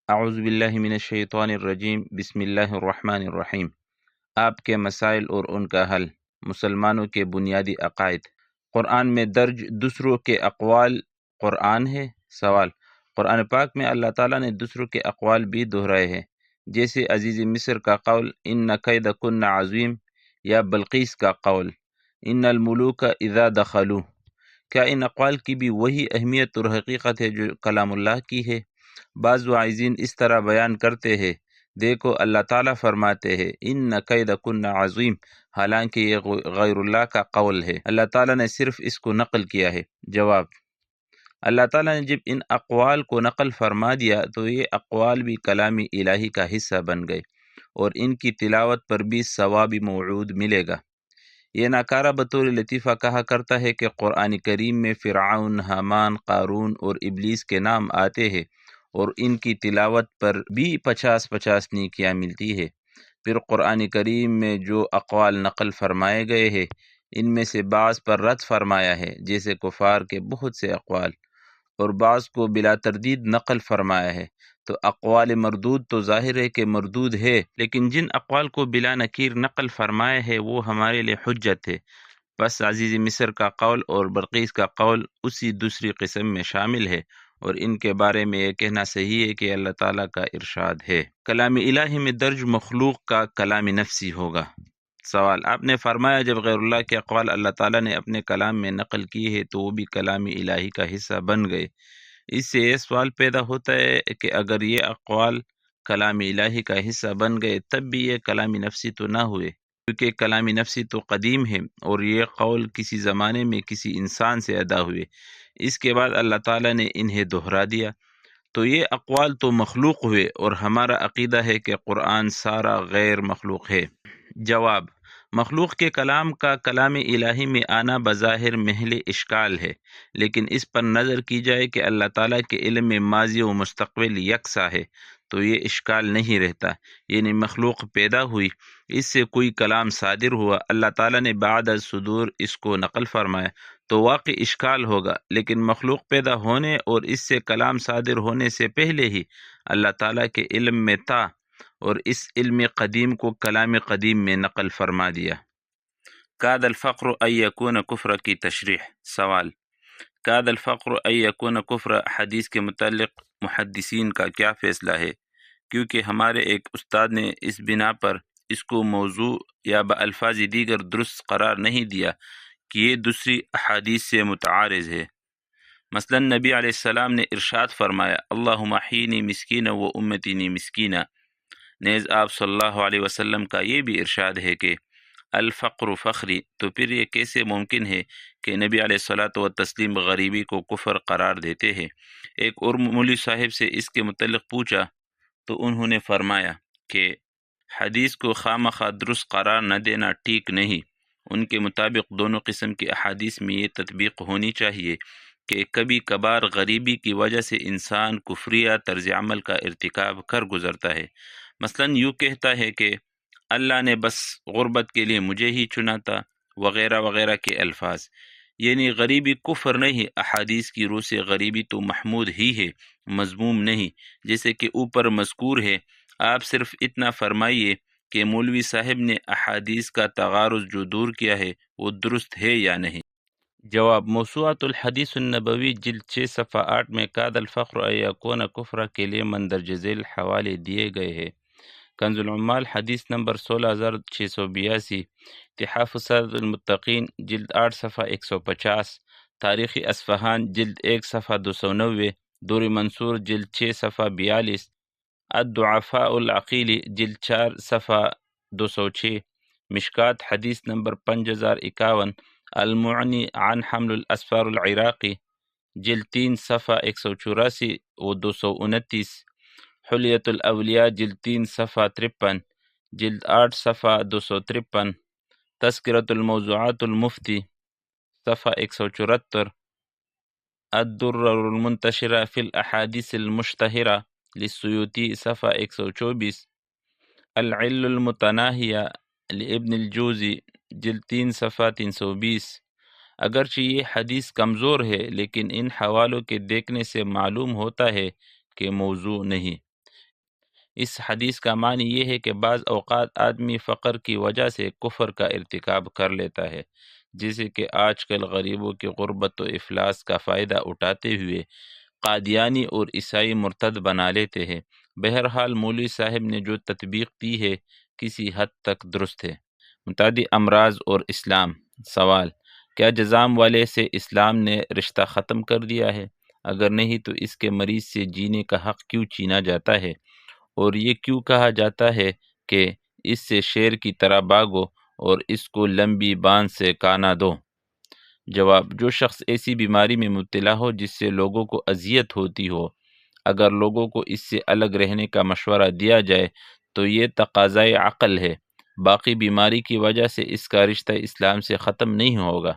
اعوذ باللہ من الشیطان الرجیم، بسم اللہ الرحمن الرحیم۔ آپ کے مسائل اور ان کا حل، مسلمانوں کے بنیادی عقائد۔ قرآن میں درج دوسروں کے اقوال قرآن ہے؟ سوال: قرآن پاک میں اللہ تعالیٰ نے دوسروں کے اقوال بھی دہرائے ہیں، جیسے عزیز مصر کا قول ان کیدکن عظیم، یا بلقیس کا قول ان الملوک اذا دخلوا۔ کیا ان اقوال کی بھی وہی اہمیت اور حقیقت ہے جو کلام اللہ کی ہے؟ بعض واعظین اس طرح بیان کرتے ہیں، دیکھو اللہ تعالیٰ فرماتے ہیں ان کیدکن عظیم، حالانکہ یہ غیر اللہ کا قول ہے، اللہ تعالیٰ نے صرف اس کو نقل کیا ہے۔ جواب: اللہ تعالیٰ نے جب ان اقوال کو نقل فرما دیا تو یہ اقوال بھی کلام الہی کا حصہ بن گئے، اور ان کی تلاوت پر بھی ثواب موعود ملے گا۔ یہ ناکارہ بطور لطیفہ کہا کرتا ہے کہ قرآن کریم میں فرعون، حامان، قارون اور ابلیس کے نام آتے ہیں اور ان کی تلاوت پر بھی 50 نیکیاں ملتی ہے۔ پھر قرآن کریم میں جو اقوال نقل فرمائے گئے ہیں ان میں سے بعض پر رد فرمایا ہے، جیسے کفار کے بہت سے اقوال، اور بعض کو بلا تردید نقل فرمایا ہے۔ تو اقوال مردود تو ظاہر ہے کہ مردود ہے، لیکن جن اقوال کو بلا نکیر نقل فرمایا ہے وہ ہمارے لیے حجت ہے۔ بس عزیز مصر کا قول اور بلقیس کا قول اسی دوسری قسم میں شامل ہے، اور ان کے بارے میں یہ کہنا صحیح ہے کہ اللہ تعالیٰ کا ارشاد ہے کلام الہی میں درج مخلوق کا کلام نفسی ہوگا۔ سوال: آپ نے فرمایا جب غیر اللہ کے اقوال اللہ تعالیٰ نے اپنے کلام میں نقل کیے ہیں تو وہ بھی کلام الہی کا حصہ بن گئے۔ اس سے یہ سوال پیدا ہوتا ہے کہ اگر یہ اقوال کلام الہی کا حصہ بن گئے تب بھی یہ کلام نفسی تو نہ ہوئے، کیونکہ کلام نفسی تو قدیم ہے اور یہ قول کسی زمانے میں کسی انسان سے ادا ہوئے، اس کے بعد اللہ تعالیٰ نے انہیں دہرا دیا، تو یہ اقوال تو مخلوق ہوئے، اور ہمارا عقیدہ ہے کہ قرآن سارا غیر مخلوق ہے۔ جواب: مخلوق کے کلام کا کلام الہی میں آنا بظاہر محل اشکال ہے، لیکن اس پر نظر کی جائے کہ اللہ تعالیٰ کے علم میں ماضی و مستقبل یکساں ہے تو یہ اشکال نہیں رہتا، یعنی مخلوق پیدا ہوئی، اس سے کوئی کلام صادر ہوا، اللہ تعالیٰ نے بعد از صدور اس کو نقل فرمایا تو واقعی اشکال ہوگا، لیکن مخلوق پیدا ہونے اور اس سے کلام صادر ہونے سے پہلے ہی اللہ تعالیٰ کے علم میں تھا، اور اس علم قدیم کو کلام قدیم میں نقل فرما دیا۔ کاد الفقر ان یکون کفر کی تشریح۔ سوال: کاد الفقر ان یکون کفر حدیث کے متعلق محدثین کا کیا فیصلہ ہے؟ کیونکہ ہمارے ایک استاد نے اس بنا پر اس کو موضوع یا بألفاظ دیگر درست قرار نہیں دیا کہ یہ دوسری احادیث سے متعارض ہے۔ مثلا نبی علیہ السلام نے ارشاد فرمایا اللہم احیینی مسکینا و امتینی مسکینا، نیز آپ صلی اللہ علیہ وسلم کا یہ بھی ارشاد ہے کہ الفقر فخری، تو پھر یہ کیسے ممکن ہے کہ نبی علیہ الصلاۃ والتسلیم غریبی کو کفر قرار دیتے ہیں؟ ایک اور مولوی صاحب سے اس کے متعلق پوچھا تو انہوں نے فرمایا کہ حدیث کو خواہ درست قرار نہ دینا ٹھیک نہیں، ان کے مطابق دونوں قسم کی احادیث میں یہ تطبیق ہونی چاہیے کہ کبھی کبھار غریبی کی وجہ سے انسان کفریہ طرز عمل کا ارتکاب کر گزرتا ہے، مثلا یوں کہتا ہے کہ اللہ نے بس غربت کے لیے مجھے ہی چنا تھا، وغیرہ وغیرہ کے الفاظ، یعنی غریبی کفر نہیں، احادیث کی روح سے غریبی تو محمود ہی ہے، مذموم نہیں، جیسے کہ اوپر مذکور ہے۔ آپ صرف اتنا فرمائیے کہ مولوی صاحب نے احادیث کا تغارض جو دور کیا ہے وہ درست ہے یا نہیں۔ جواب: موسوعۃ الحدیث النبوی جلد 6 صفحہ 8 میں کاد الفقر ان یکون کفر کے لیے مندرجہ ذیل حوالے دیے گئے ہیں۔ کنز العمال حدیث نمبر 16682، تحاف صدر المتقین جلد 8 صفحہ 150، تاریخ اصفہان جلد 1 صفحہ 290، دور منصور جلد 6 صفحہ 42، الضعفاء العقیلی جلد 4 صفحہ 206، مشکات حدیث نمبر 5051، المعنی عن حمل الاسفار العراقی جلد 3 صفحہ 184 و 229، حلیت الاولیاء جلد 3 صفحہ 53، جلد 8 صفحہ 253، تذکرۃ الموضوعات المفتی صفحہ 174، الدرر المنتشرہ فی الاحادیث المشتہرہ للسیوطی صفحہ 124، العل المتناہیہ لابن الجوزی جلد 3 صفحہ 320۔ اگرچہ یہ حدیث کمزور ہے لیکن ان حوالوں کے دیکھنے سے معلوم ہوتا ہے کہ موضوع نہیں، اس حدیث کا معنی یہ ہے کہ بعض اوقات آدمی فقر کی وجہ سے کفر کا ارتکاب کر لیتا ہے، جیسے کہ آج کل غریبوں کی غربت و افلاس کا فائدہ اٹھاتے ہوئے قادیانی اور عیسائی مرتد بنا لیتے ہیں۔ بہرحال مولوی صاحب نے جو تطبیق دی ہے کسی حد تک درست ہے۔ متعدی امراض اور اسلام۔ سوال: کیا جذام والے سے اسلام نے رشتہ ختم کر دیا ہے؟ اگر نہیں تو اس کے مریض سے جینے کا حق کیوں چھینا جاتا ہے، اور یہ کیوں کہا جاتا ہے کہ اس سے شیر کی طرح بھاگو اور اس کو لمبی باندھ سے کانا دو؟ جواب: جو شخص ایسی بیماری میں مبتلا ہو جس سے لوگوں کو اذیت ہوتی ہو، اگر لوگوں کو اس سے الگ رہنے کا مشورہ دیا جائے تو یہ تقاضۂ عقل ہے۔ باقی بیماری کی وجہ سے اس کا رشتہ اسلام سے ختم نہیں ہوگا۔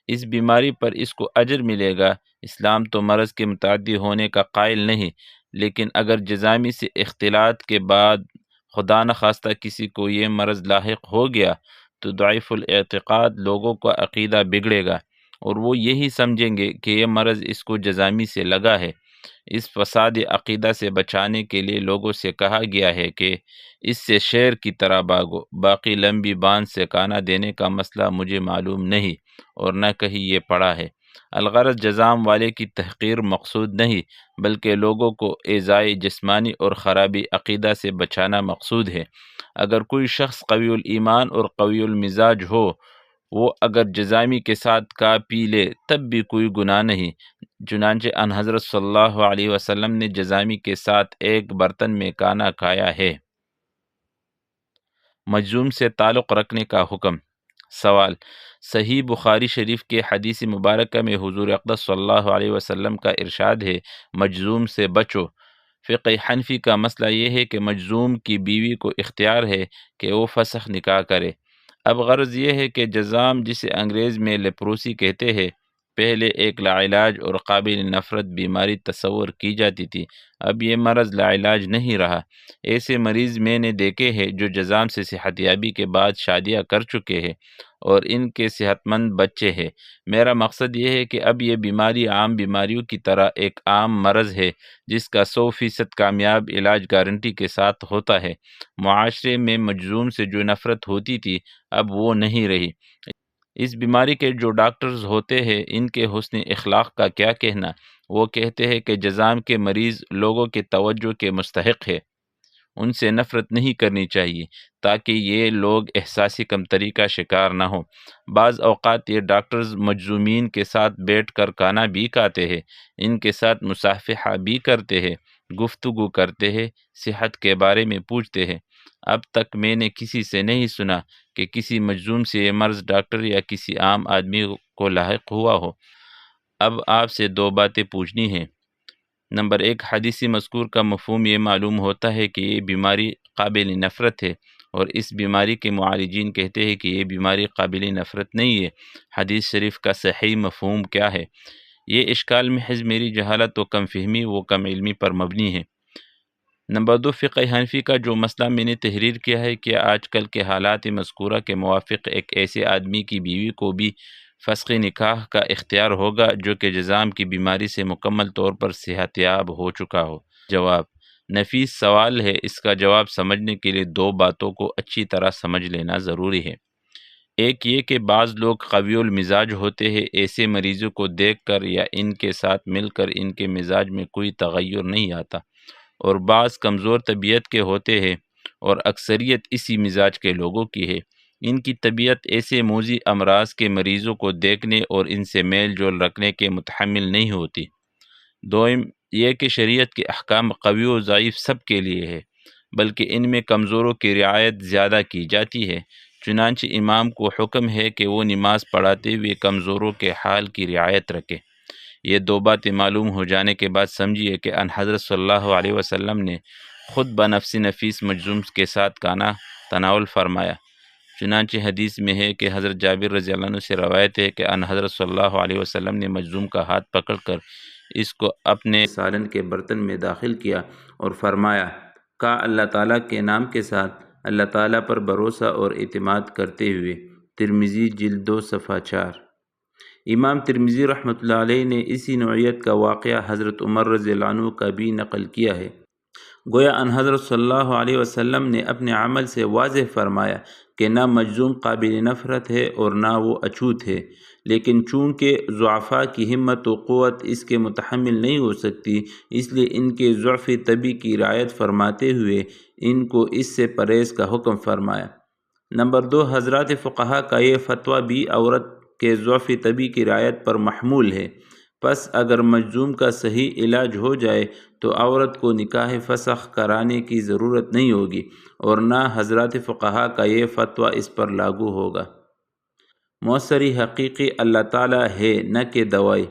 اس بیماری پر اس کو اجر ملے گا۔ اسلام تو مرض کے متعدی ہونے کا قائل نہیں، لیکن اگر جذامی سے اختلاط کے بعد خدا نخواستہ کسی کو یہ مرض لاحق ہو گیا تو ضعیف الاعتقاد لوگوں کا عقیدہ بگڑے گا اور وہ یہی سمجھیں گے کہ یہ مرض اس کو جذامی سے لگا ہے۔ اس فساد عقیدہ سے بچانے کے لیے لوگوں سے کہا گیا ہے کہ اس سے شیر کی طرح بھاگو۔ باقی لمبی باندھ سے کانا دینے کا مسئلہ مجھے معلوم نہیں اور نہ کہیں یہ پڑھا ہے۔ الغرض جذام والے کی تحقیر مقصود نہیں، بلکہ لوگوں کو ایذائے جسمانی اور خرابی عقیدہ سے بچانا مقصود ہے۔ اگر کوئی شخص قوی الایمان اور قوی المزاج ہو، وہ اگر جذامی کے ساتھ کا پی لے تب بھی کوئی گناہ نہیں۔ چنانچہ ان حضرت صلی اللہ علیہ وسلم نے جذامی کے ساتھ ایک برتن میں کانا کھایا ہے۔ مجذوم سے تعلق رکھنے کا حکم۔ سوال: صحیح بخاری شریف کے حدیث مبارکہ میں حضور اقدس صلی اللہ علیہ وسلم کا ارشاد ہے، مجذوم سے بچو۔ فقہ حنفی کا مسئلہ یہ ہے کہ مجذوم کی بیوی کو اختیار ہے کہ وہ فسخ نکاح کرے۔ اب غرض یہ ہے کہ جذام، جسے انگریز میں لیپروسی کہتے ہیں، پہلے ایک لاعلاج اور قابل نفرت بیماری تصور کی جاتی تھی، اب یہ مرض لاعلاج نہیں رہا۔ ایسے مریض میں نے دیکھے ہیں جو جذام سے صحت یابی کے بعد شادیاں کر چکے ہیں اور ان کے صحت مند بچے ہیں۔ میرا مقصد یہ ہے کہ اب یہ بیماری عام بیماریوں کی طرح ایک عام مرض ہے جس کا 100% کامیاب علاج گارنٹی کے ساتھ ہوتا ہے۔ معاشرے میں مجذوم سے جو نفرت ہوتی تھی اب وہ نہیں رہی۔ اس بیماری کے جو ڈاکٹرز ہوتے ہیں ان کے حسن اخلاق کا کیا کہنا؟ وہ کہتے ہیں کہ جذام کے مریض لوگوں کے توجہ کے مستحق ہے، ان سے نفرت نہیں کرنی چاہیے تاکہ یہ لوگ احساسی کمتری کا شکار نہ ہوں۔ بعض اوقات یہ ڈاکٹرز مجذومین کے ساتھ بیٹھ کر کھانا بھی کھاتے ہیں، ان کے ساتھ مصافحہ بھی کرتے ہیں، گفتگو کرتے ہیں، صحت کے بارے میں پوچھتے ہیں۔ اب تک میں نے کسی سے نہیں سنا کہ کسی مجذوم سے یہ مرض ڈاکٹر یا کسی عام آدمی کو لاحق ہوا ہو۔ اب آپ سے دو باتیں پوچھنی ہیں۔ نمبر 1، حدیث مذکور کا مفہوم یہ معلوم ہوتا ہے کہ یہ بیماری قابل نفرت ہے، اور اس بیماری کے معالجین کہتے ہیں کہ یہ بیماری قابل نفرت نہیں ہے۔ حدیث شریف کا صحیح مفہوم کیا ہے؟ یہ اشکال محض میری جہالت و کم فہمی و کم علمی پر مبنی ہے۔ نمبر 2، فقہ حنفی کا جو مسئلہ میں نے تحریر کیا ہے کہ آج کل کے حالات مذکورہ کے موافق ایک ایسے آدمی کی بیوی کو بھی فسخ نکاح کا اختیار ہوگا جو کہ جذام کی بیماری سے مکمل طور پر صحت یاب ہو چکا ہو؟ جواب: نفیس سوال ہے، اس کا جواب سمجھنے کے لیے دو باتوں کو اچھی طرح سمجھ لینا ضروری ہے۔ ایک یہ کہ بعض لوگ قوی المزاج ہوتے ہیں، ایسے مریضوں کو دیکھ کر یا ان کے ساتھ مل کر ان کے مزاج میں کوئی تغیر نہیں آتا، اور بعض کمزور طبیعت کے ہوتے ہیں اور اکثریت اسی مزاج کے لوگوں کی ہے۔ ان کی طبیعت ایسے موذی امراض کے مریضوں کو دیکھنے اور ان سے میل جول رکھنے کے متحمل نہیں ہوتی۔ دوم یہ کہ شریعت کے احکام قوی و ضعیف سب کے لیے ہے، بلکہ ان میں کمزوروں کی رعایت زیادہ کی جاتی ہے۔ چنانچہ امام کو حکم ہے کہ وہ نماز پڑھاتے ہوئے کمزوروں کے حال کی رعایت رکھے۔ یہ دو باتیں معلوم ہو جانے کے بعد سمجھیے کہ ان حضرت صلی اللہ علیہ وسلم نے خود بنفس نفیس مجذوم کے ساتھ کھانا تناول فرمایا۔ چنانچہ حدیث میں ہے کہ حضرت جابر رضی اللہ عنہ سے روایت ہے کہ ان حضرت صلی اللہ علیہ وسلم نے مجذوم کا ہاتھ پکڑ کر اس کو اپنے سالن کے برتن میں داخل کیا اور فرمایا، کہا اللہ تعالیٰ کے نام کے ساتھ، اللہ تعالیٰ پر بھروسہ اور اعتماد کرتے ہوئے۔ ترمذی جلد 2 صفحہ 4۔ امام ترمذی رحمۃ اللہ علیہ نے اسی نوعیت کا واقعہ حضرت عمر رضی اللہ عنہ کا بھی نقل کیا ہے۔ گویا ان حضرت صلی اللہ علیہ وسلم نے اپنے عمل سے واضح فرمایا کہ نہ مجذوم قابل نفرت ہے اور نہ وہ اچھوت ہے، لیکن چونکہ ضعفاء کی ہمت و قوت اس کے متحمل نہیں ہو سکتی، اس لیے ان کے ضعف طبی کی رعایت فرماتے ہوئے ان کو اس سے پرہیز کا حکم فرمایا۔ نمبر 2، حضرات فقہا کا یہ فتویٰ بھی عورت کے ضعف طبی کی رعایت پر محمول ہے۔ پس اگر مجذوم کا صحیح علاج ہو جائے تو عورت کو نکاح فسخ کرانے کی ضرورت نہیں ہوگی، اور نہ حضرات فقہا کا یہ فتویٰ اس پر لاگو ہوگا۔ موثری حقیقی اللہ تعالیٰ ہے، نہ کہ دوائی۔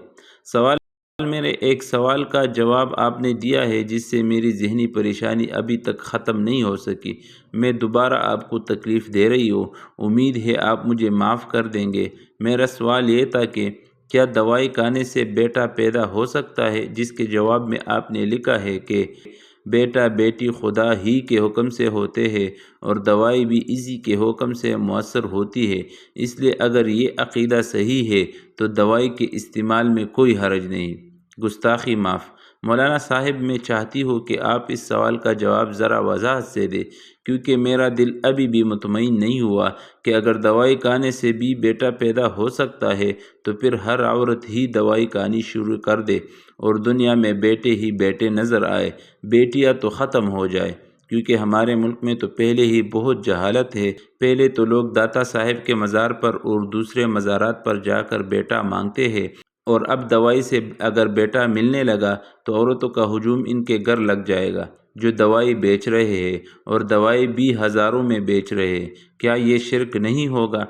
سوال: میرے ایک سوال کا جواب آپ نے دیا ہے جس سے میری ذہنی پریشانی ابھی تک ختم نہیں ہو سکی۔ میں دوبارہ آپ کو تکلیف دے رہی ہوں، امید ہے آپ مجھے معاف کر دیں گے۔ میرا سوال یہ تھا کہ کیا دوائی کھانے سے بیٹا پیدا ہو سکتا ہے؟ جس کے جواب میں آپ نے لکھا ہے کہ بیٹا بیٹی خدا ہی کے حکم سے ہوتے ہیں اور دوائی بھی اسی کے حکم سے مؤثر ہوتی ہے، اس لیے اگر یہ عقیدہ صحیح ہے تو دوائی کے استعمال میں کوئی حرج نہیں۔ گستاخی معاف۔ مولانا صاحب، میں چاہتی ہوں کہ آپ اس سوال کا جواب ذرا وضاحت سے دیں، کیونکہ میرا دل ابھی بھی مطمئن نہیں ہوا کہ اگر دوائی کھانے سے بھی بیٹا پیدا ہو سکتا ہے تو پھر ہر عورت ہی دوائی کھانی شروع کر دے اور دنیا میں بیٹے ہی بیٹے نظر آئے، بیٹیاں تو ختم ہو جائے، کیونکہ ہمارے ملک میں تو پہلے ہی بہت جہالت ہے۔ پہلے تو لوگ داتا صاحب کے مزار پر اور دوسرے مزارات پر جا کر بیٹا مانگتے ہیں، اور اب دوائی سے اگر بیٹا ملنے لگا تو عورتوں کا ہجوم ان کے گھر لگ جائے گا جو دوائی بیچ رہے ہیں، اور دوائی بھی ہزاروں میں بیچ رہے ہیں۔ کیا یہ شرک نہیں ہوگا؟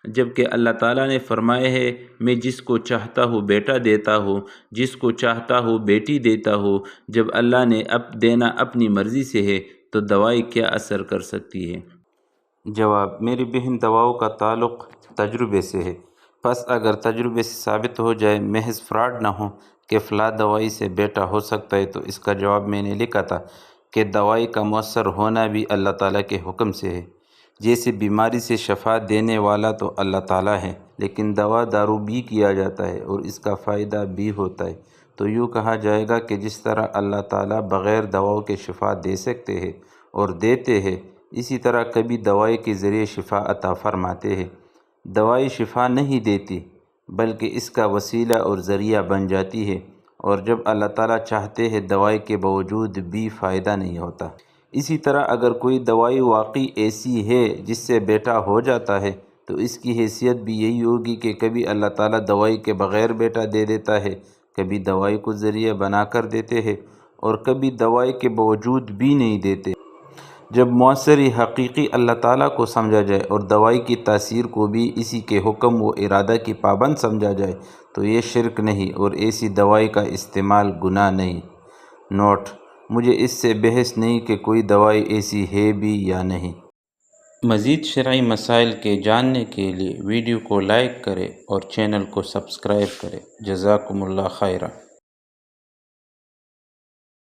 جبکہ اللہ تعالیٰ نے فرمایا ہے، میں جس کو چاہتا ہوں بیٹا دیتا ہوں، جس کو چاہتا ہوں بیٹی دیتا ہوں۔ جب اللہ نے دینا اپنی مرضی سے ہے تو دوائی کیا اثر کر سکتی ہے؟ جواب: میری بہن، دواؤں کا تعلق تجربے سے ہے، پس اگر تجربے سے ثابت ہو جائے، محض فراڈ نہ ہو کہ فلاں دوائی سے بیٹا ہو سکتا ہے، تو اس کا جواب میں نے لکھا تھا کہ دوائی کا مؤثر ہونا بھی اللہ تعالیٰ کے حکم سے ہے۔ جیسے بیماری سے شفا دینے والا تو اللہ تعالیٰ ہے، لیکن دوا دارو بھی کیا جاتا ہے اور اس کا فائدہ بھی ہوتا ہے، تو یوں کہا جائے گا کہ جس طرح اللہ تعالیٰ بغیر دواؤں کے شفا دے سکتے ہیں اور دیتے ہیں، اسی طرح کبھی دوائی کے ذریعے شفا عطا فرماتے ہیں۔ دوائی شفا نہیں دیتی بلکہ اس کا وسیلہ اور ذریعہ بن جاتی ہے، اور جب اللہ تعالیٰ چاہتے ہیں دوائی کے باوجود بھی فائدہ نہیں ہوتا۔ اسی طرح اگر کوئی دوائی واقعی ایسی ہے جس سے بیٹا ہو جاتا ہے تو اس کی حیثیت بھی یہی ہوگی کہ کبھی اللہ تعالیٰ دوائی کے بغیر بیٹا دے دیتا ہے، کبھی دوائی کو ذریعہ بنا کر دیتے ہیں، اور کبھی دوائی کے باوجود بھی نہیں دیتے۔ جب مؤثری حقیقی اللہ تعالیٰ کو سمجھا جائے اور دوائی کی تاثیر کو بھی اسی کے حکم و ارادہ کی پابند سمجھا جائے تو یہ شرک نہیں اور ایسی دوائی کا استعمال گناہ نہیں۔ نوٹ: مجھے اس سے بحث نہیں کہ کوئی دوائی ایسی ہے بھی یا نہیں۔ مزید شرعی مسائل کے جاننے کے لیے ویڈیو کو لائک کریں اور چینل کو سبسکرائب کریں۔ جزاکم اللہ خیرا۔